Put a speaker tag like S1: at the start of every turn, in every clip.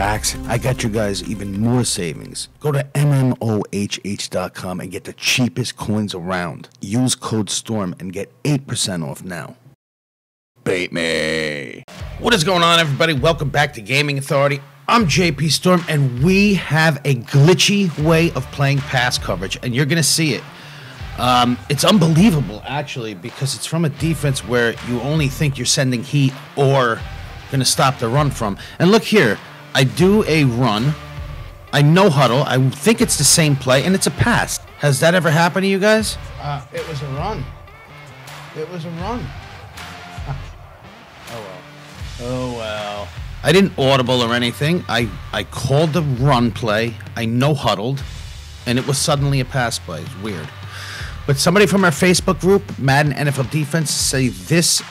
S1: packs, I got you guys even more savings. Go to MMOHH.com and get the cheapest coins around. Use code STORM and get 8% off now. Bait me. What is going on, everybody? Welcome back to Gaming Authority. I'm JP Storm, and we have a glitchy way of playing pass coverage, and you're going to see it. It's unbelievable, actually, because it's from a defense where you only think you're sending heat or going to stop the run from. And look here, I do a run. I no huddle. I think it's the same play, and it's a pass. Has that ever happened to you guys?
S2: It was a run. It was a run.
S1: Oh, well. I didn't audible or anything. I called the run play. I no huddled, and it was suddenly a pass play. It's weird. But somebody from our Facebook group, Madden NFL Defense, say this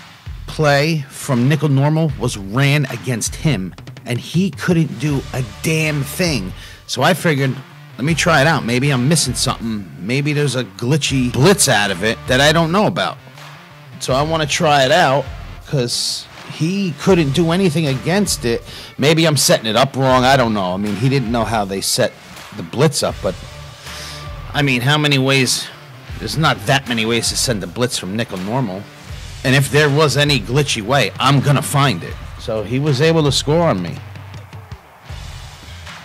S1: play from nickel normal was ran against him, and he couldn't do a damn thing. So I figured, let me try it out. Maybe I'm missing something. Maybe there's a glitchy blitz out of it that I don't know about. So I want to try it out because he couldn't do anything against it. Maybe I'm setting it up wrong. I don't know. I mean, he didn't know how they set the blitz up, but I mean, how many ways? There's not that many ways to send a blitz from nickel normal. And if there was any glitchy way, I'm going to find it. So he was able to score on me.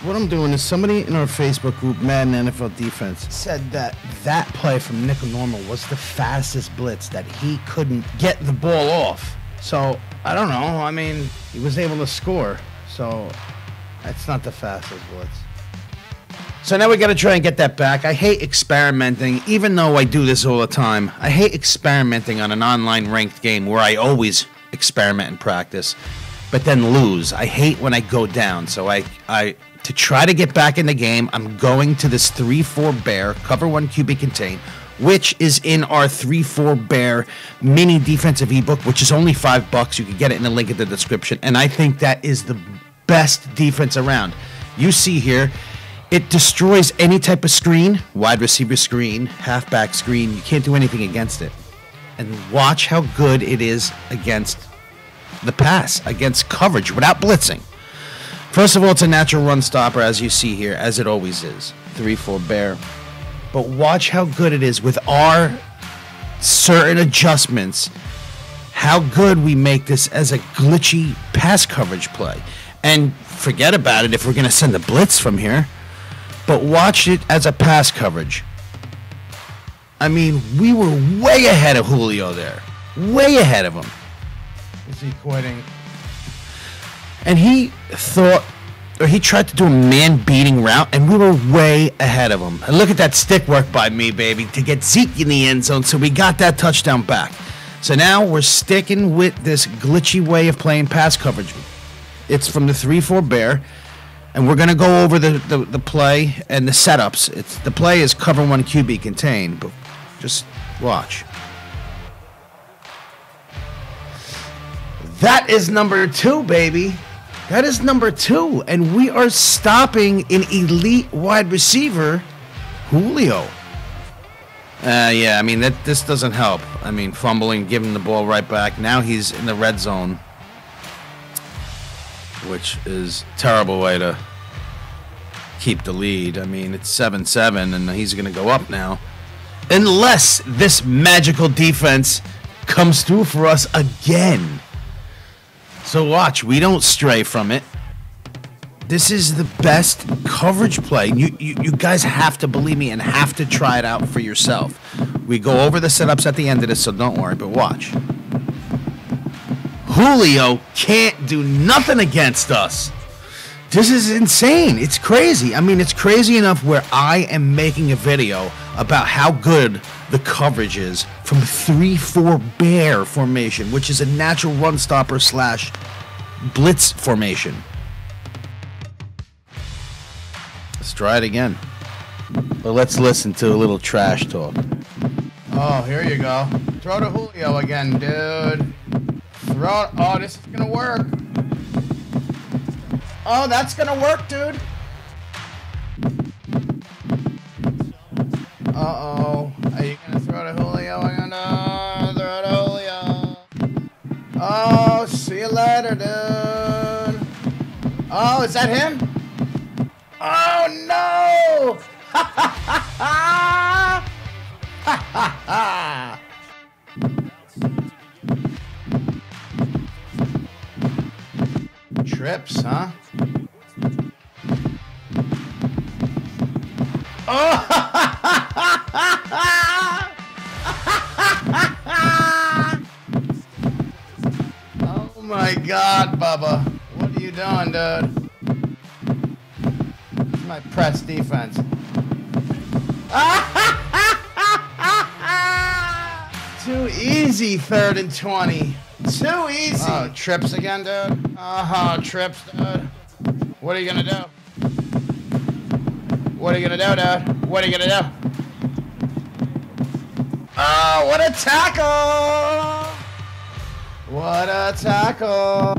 S1: What I'm doing is somebody in our Facebook group, Madden NFL Defense, said that that play from nickel normal was the fastest blitz, that he couldn't get the ball off. So, I don't know. I mean, he was able to score. So, that's not the fastest blitz. So now we got to try and get that back. I hate experimenting, even though I do this all the time. I hate experimenting on an online ranked game where I always experiment and practice, but then lose. I hate when I go down. So to try to get back in the game, I'm going to this 3-4 bear, cover 1 QB contain, which is in our 3-4 bear mini defensive ebook, which is only $5. You can get it in the link in the description, and I think that is the best defense around. You see here, it destroys any type of screen, wide receiver screen, halfback screen. You can't do anything against it. And watch how good it is against the pass, against coverage, without blitzing. First of all, it's a natural run stopper, as you see here, as it always is. 3-4 bear. But watch how good it is with our certain adjustments, how good we make this as a glitchy pass coverage play. And forget about it if we're going to send a blitz from here. But watch it as a pass coverage. I mean, we were way ahead of Julio there. Way ahead of him.
S2: Is he quitting?
S1: And he thought, or he tried to do a man-beating route, and we were way ahead of him. And look at that stick work by me, baby, to get Zeke in the end zone, so we got that touchdown back. So now we're sticking with this glitchy way of playing pass coverage. It's from the 3-4 bear. And we're going to go over the play and the setups. The play is cover 1 QB contain, but just watch. That is number 2, baby. That is number 2. And we are stopping an elite wide receiver, Julio. Yeah, I mean, this doesn't help. I mean, fumbling, giving the ball right back. Now he's in the red zone, which is a terrible way to keep the lead. I mean, it's 7-7, and he's going to go up now. Unless this magical defense comes through for us again. So watch, we don't stray from it. This is the best coverage play. You guys have to believe me and have to try it out for yourself. We go over the setups at the end of this, so don't worry, but watch. Julio can't do nothing against us. This is insane. It's crazy. I mean, it's crazy enough where I am making a video about how good the coverage is from 3-4 bear formation, which is a natural run stopper / blitz formation. Let's try it again. But let's listen to a little trash talk.
S2: Oh, here you go. Throw to Julio again, dude. Oh, this is gonna work. Oh, that's gonna work, dude. Uh-oh. Are you gonna throw to Julio again? No, throw to Julio. Oh, see you later, dude. Oh, is that him? Oh, no! Ha ha ha ha! Trips, huh? Oh! Oh my God, Bubba. What are you doing, dude? My press defense. Too easy, 3rd and 20. Too easy. Oh, trips again, dude? Oh, trips, dude. What are you gonna do? What are you gonna do, dude? What are you gonna do? Oh, what a tackle! What a tackle!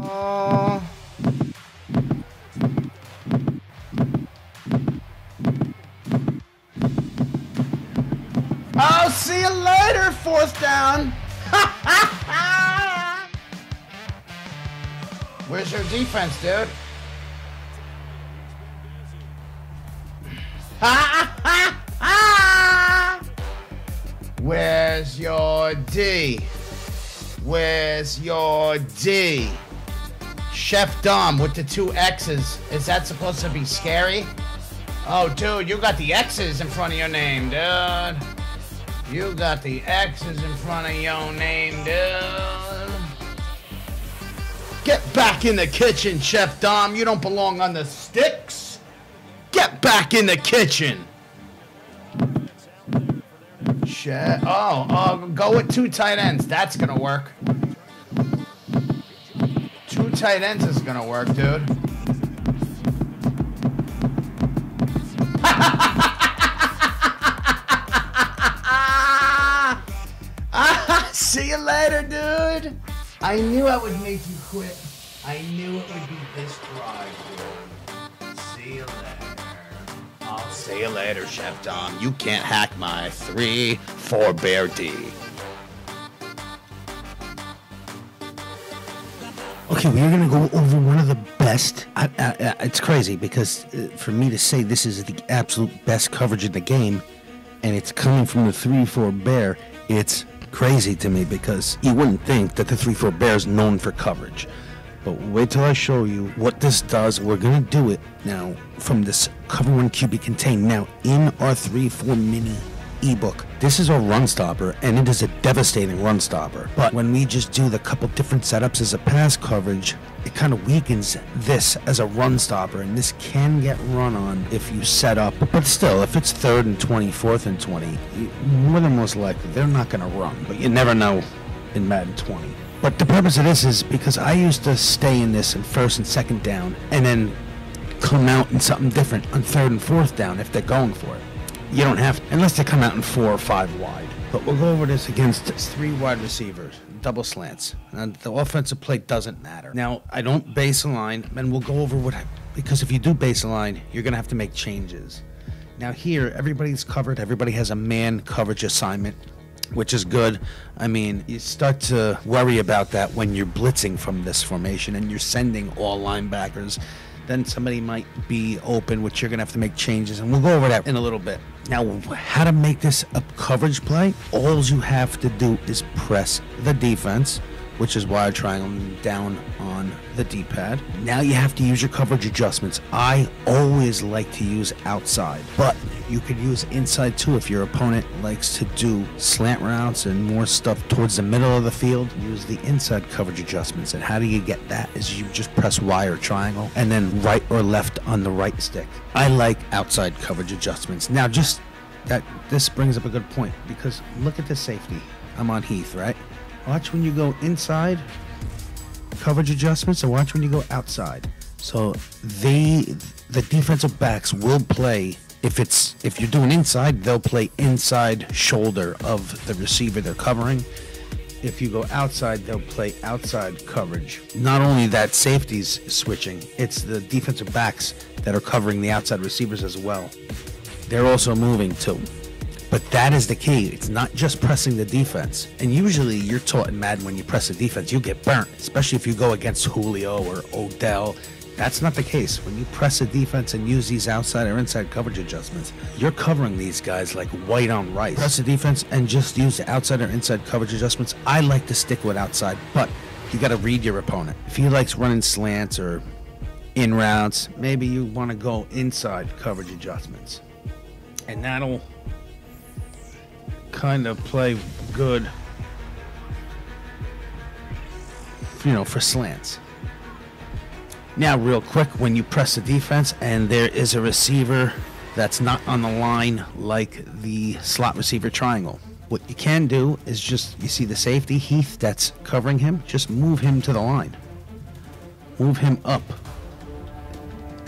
S2: Oh, see you later, 4th down. Where's your defense, dude? Where's your D? Where's your D? Chef Dom with the 2 X's. Is that supposed to be scary? Oh, dude, you got the X's in front of your name, dude. You got the X's in front of your name, dude. Get back in the kitchen, Chef Dom. You don't belong on the sticks. Get back in the kitchen. Chef. Oh, go with 2 tight ends. That's gonna work. 2 tight ends is gonna work, dude. See you later, dude. I knew I would make you quit. I knew it would be this dry, dude. See you later. I'll see you later, Chef Dom. You can't hack my 3-4 bear D.
S1: Okay, we're going to go over one of the best. It's crazy because for me to say this is the absolute best coverage in the game, and it's coming from the 3-4 bear, it's crazy to me because you wouldn't think that the 3-4 bear is known for coverage. But wait till I show you what this does. We're going to do it now from this Cover 1 QB Contain. Now, in our 3-4 mini ebook, this is our run stopper, and it is a devastating run stopper. But when we just do the couple different setups as a pass coverage, it kind of weakens this as a run stopper, and this can get run on if you set up. But still, if it's 3rd and 20, 4th and 20, more than most likely, they're not going to run. But you never know in Madden 20. But the purpose of this is because I used to stay in this in 1st and 2nd down, and then come out in something different on 3rd and 4th down if they're going for it. You don't have to, unless they come out in 4 or 5 wide. But we'll go over this against 3 wide receivers, double slants. And the offensive play doesn't matter. Now, I don't base align, and we'll go over what, because if you do base align, you're going to have to make changes. Now here, everybody's covered. Everybody has a man coverage assignment, which is good. I mean, you start to worry about that when you're blitzing from this formation and you're sending all linebackers. Then somebody might be open, which you're going to have to make changes, and we'll go over that in a little bit. Now, how to make this a coverage play? All you have to do is press the defense, which is wire triangle down on the D-pad. Now you have to use your coverage adjustments. I always like to use outside, but you could use inside too if your opponent likes to do slant routes and more stuff towards the middle of the field. Use the inside coverage adjustments. And how do you get that? Is you just press Y or triangle and then right or left on the right stick. I like outside coverage adjustments. Now just that, this brings up a good point because look at the safety. I'm on Heath, right? Watch when you go inside coverage adjustments and watch when you go outside. So the defensive backs will play, if you're doing inside, they'll play inside shoulder of the receiver they're covering. If you go outside, they'll play outside coverage. Not only that, safety's switching, it's the defensive backs that are covering the outside receivers as well. They're also moving too. But that is the key. It's not just pressing the defense. And usually you're taught in Madden when you press the defense, you'll get burnt, especially if you go against Julio or Odell. That's not the case. When you press a defense and use these outside or inside coverage adjustments, you're covering these guys like white on rice. Press a defense and just use the outside or inside coverage adjustments. I like to stick with outside, but you got to read your opponent. If he likes running slants or in routes, maybe you want to go inside coverage adjustments. And that'll kind of play good, you know, for slants. Now, real quick, when you press the defense and there is a receiver that's not on the line like the slot receiver triangle, what you can do is just, you see the safety, Heath, that's covering him, just move him to the line. Move him up.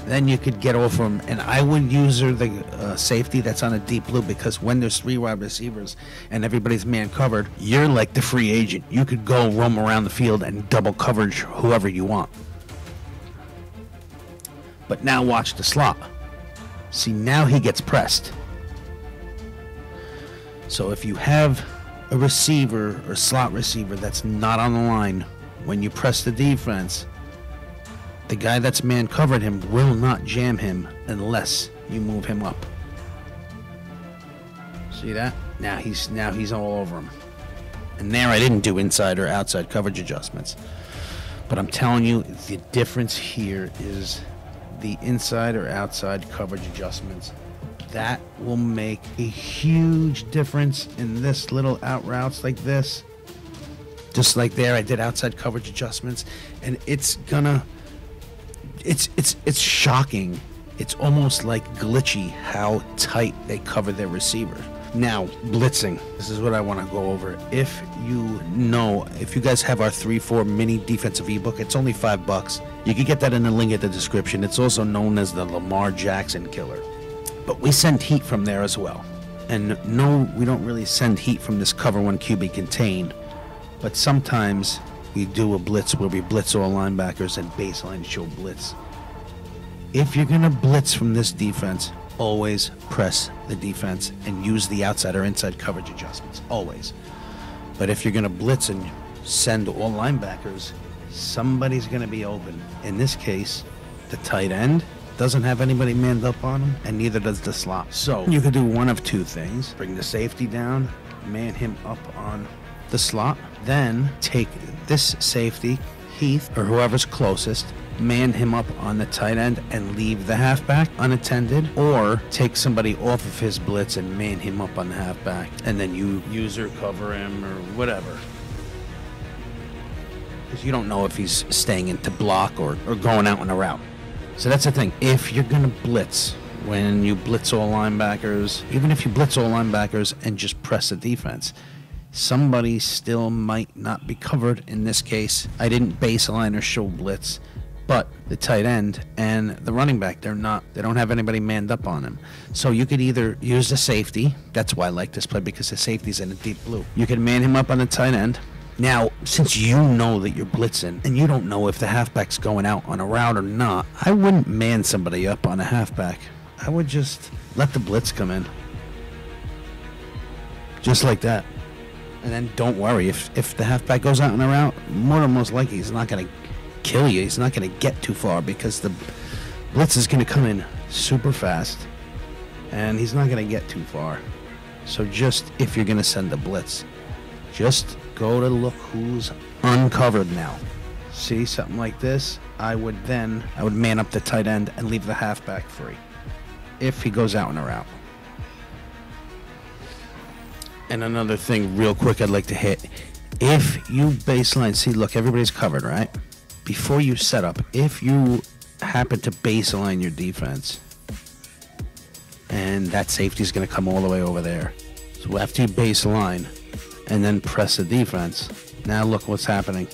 S1: Then you could get over him, and I would use the safety that's on a deep blue, because when there's 3 wide receivers and everybody's man covered, you're like the free agent. You could go roam around the field and double coverage whoever you want. But now watch the slot. See, now he gets pressed. So if you have a receiver or slot receiver that's not on the line, when you press the defense, the guy that's man covered him will not jam him unless you move him up. See that? Now he's all over him. And there I didn't do inside or outside coverage adjustments. But I'm telling you, the difference here is the inside or outside coverage adjustments. That will make a huge difference in this little out routes like this. Just like there, I did outside coverage adjustments, and it's gonna, it's shocking. It's almost like glitchy how tight they cover their receiver. Now, blitzing. This is what I want to go over. If you guys have our 3-4 mini defensive ebook, it's only $5. You can get that in the link at the description. It's also known as the Lamar Jackson Killer. But we send heat from there as well. And no, we don't really send heat from this Cover 1 QB contained. But sometimes we do a blitz where we blitz all linebackers and baseline show blitz. If you're going to blitz from this defense, always press the defense and use the outside or inside coverage adjustments. Always. But if you're going to blitz and send all linebackers, somebody's going to be open. In this case, the tight end doesn't have anybody manned up on him, and neither does the slot. So you could do one of two things. Bring the safety down, man him up on the slot, then take this safety, Heath, or whoever's closest, man him up on the tight end and leave the halfback unattended, or take somebody off of his blitz and man him up on the halfback, and then you user cover him or whatever. Because you don't know if he's staying into block or going out on a route. So that's the thing. If you're going to blitz, when you blitz all linebackers, even if you blitz all linebackers and just press the defense, somebody still might not be covered. In this case, I didn't baseline or show blitz, but the tight end and the running back, they don't have anybody manned up on him. So you could either use the safety. That's why I like this play, because the safety's in a deep blue. You can man him up on the tight end. Now, since you know that you're blitzing and you don't know if the halfback's going out on a route or not, I wouldn't man somebody up on a halfback. I would just let the blitz come in. Just like that. And then don't worry, if the halfback goes out on a route, more than most likely he's not going to kill you. He's not going to get too far, because the blitz is going to come in super fast and he's not going to get too far. So just, if you're going to send a blitz, just go to look who's uncovered now. See, something like this, I would man up the tight end and leave the halfback free if he goes out on a route. And another thing real quick I'd like to hit, if you baseline, see, look, everybody's covered, right? Before you set up, if you happen to baseline your defense and that safety is going to come all the way over there, so after you baseline and then press the defense, now look what's happening.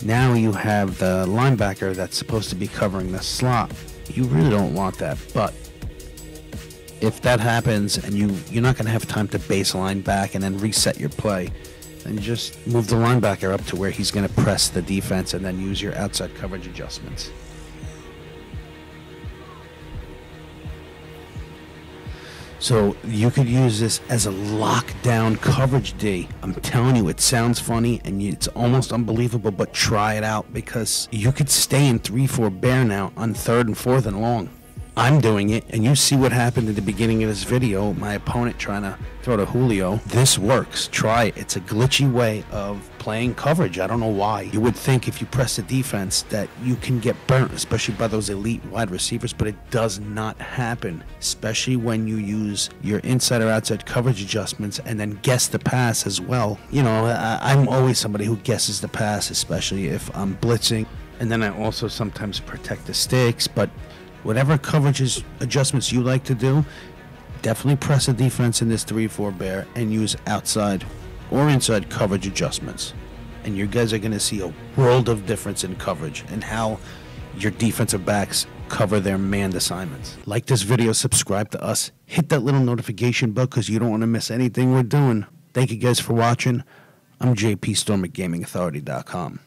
S1: Now you have the linebacker that's supposed to be covering the slot. You really don't want that, but if that happens and you're not going to have time to baseline back and then reset your play, then just move the linebacker up to where he's going to press the defense and then use your outside coverage adjustments. So you could use this as a lockdown coverage D. I'm telling you, it sounds funny and it's almost unbelievable, but try it out because you could stay in 3-4 bear now on 3rd and 4th and long. I'm doing it, and you see what happened at the beginning of this video, my opponent trying to throw to Julio. This works. Try it. It's a glitchy way of playing coverage. I don't know why. You would think if you press the defense that you can get burnt, especially by those elite wide receivers, but it does not happen, especially when you use your inside or outside coverage adjustments and then guess the pass as well. You know, I'm always somebody who guesses the pass, especially if I'm blitzing, and then I also sometimes protect the sticks, but whatever coverage adjustments you like to do, definitely press the defense in this 3-4 bear and use outside or inside coverage adjustments. And you guys are going to see a world of difference in coverage and how your defensive backs cover their manned assignments. Like this video, subscribe to us, hit that little notification bell because you don't want to miss anything we're doing. Thank you guys for watching. I'm JP Storm at GamingAuthority.com.